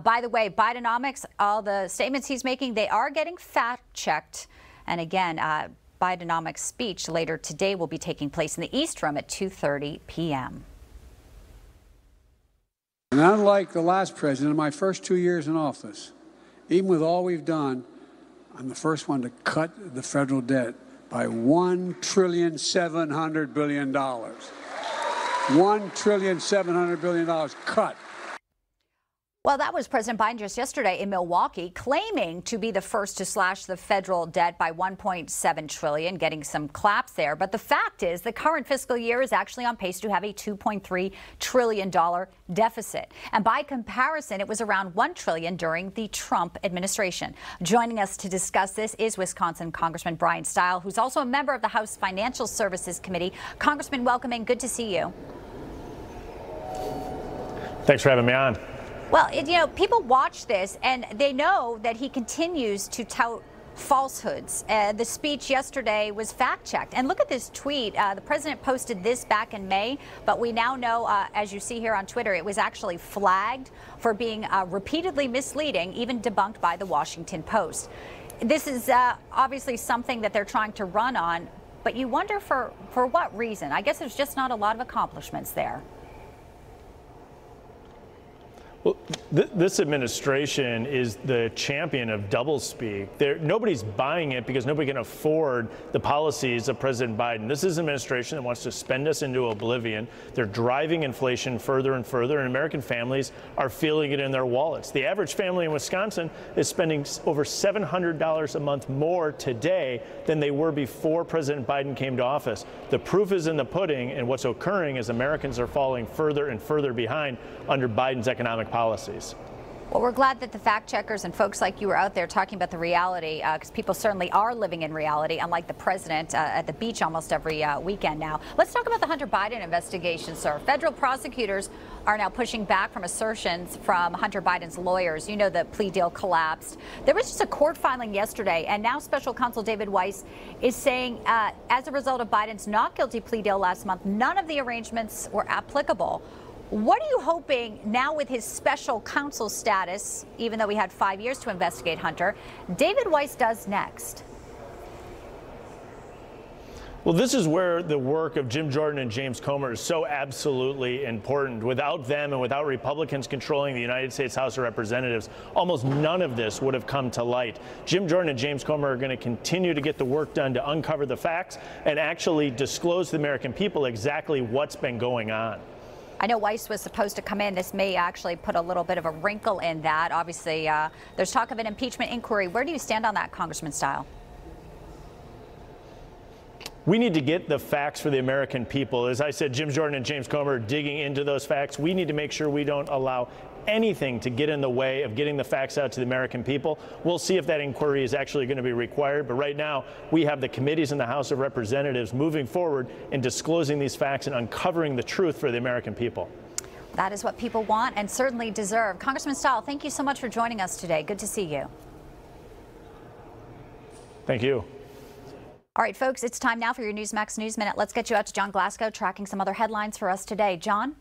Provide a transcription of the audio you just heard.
By the way, Bidenomics, all the statements he's making, they are getting fact-checked. And again, Bidenomics' speech later today will be taking place in the East Room at 2:30 p.m. And unlike the last president, in my first 2 years in office, even with all we've done, I'm the first one to cut the federal debt by $1.7 trillion. $1.7 trillion cut. Well, that was President Biden just yesterday in Milwaukee, claiming to be the first to slash the federal debt by $1.7 trillion, getting some claps there. But the fact is the current fiscal year is actually on pace to have a $2.3 trillion deficit. And by comparison, it was around $1 trillion during the Trump administration. Joining us to discuss this is Wisconsin Congressman Bryan Steil, who's also a member of the House Financial Services Committee. Congressman, welcome in. Good to see you. Thanks for having me on. Well, people watch this and they know that he continues to tout falsehoods. The speech yesterday was fact-checked. And look at this tweet. The president posted this back in May, but we now know, as you see here on Twitter, it was actually flagged for being repeatedly misleading, even debunked by the Washington Post. This is obviously something that they're trying to run on, but you wonder for what reason? I guess there's just not a lot of accomplishments there. Well, this administration is the champion of doublespeak. Nobody's buying it because nobody can afford the policies of President Biden. This is an administration that wants to spend us into oblivion. They're driving inflation further and further, and American families are feeling it in their wallets. The average family in Wisconsin is spending over $700 a month more today than they were before President Biden came to office. The proof is in the pudding, and what's occurring is Americans are falling further and further behind under Biden's economic policies. Well, we're glad that the fact checkers and folks like you are out there talking about the reality, because people certainly are living in reality, unlike the president at the beach almost every weekend now. Let's talk about the Hunter Biden investigation, sir. Federal prosecutors are now pushing back from assertions from Hunter Biden's lawyers. You know, the plea deal collapsed. There was just a court filing yesterday, and now special counsel David Weiss is saying as a result of Biden's not guilty plea deal last month, none of the arrangements were applicable. What are you hoping now with his special counsel status, even though we had 5 years to investigate Hunter, David Weiss does next? Well, this is where the work of Jim Jordan and James Comer is so absolutely important. Without them and without Republicans controlling the United States House of Representatives, almost none of this would have come to light. Jim Jordan and James Comer are going to continue to get the work done to uncover the facts and actually disclose to the American people exactly what's been going on. I know Weiss was supposed to come in. This may actually put a little bit of a wrinkle in that. Obviously, there's talk of an impeachment inquiry. Where do you stand on that, Congressman Steil? We need to get the facts for the American people. As I said, Jim Jordan and James Comer are digging into those facts. We need to make sure we don't allow anything to get in the way of getting the facts out to the American people. We'll see if that inquiry is actually going to be required. But right now, we have the committees in the House of Representatives moving forward and disclosing these facts and uncovering the truth for the American people. That is what people want and certainly deserve. Congressman Steil, thank you so much for joining us today. Good to see you. Thank you. All right, folks, it's time now for your Newsmax News Minute. Let's get you out to John Glasgow tracking some other headlines for us today. John?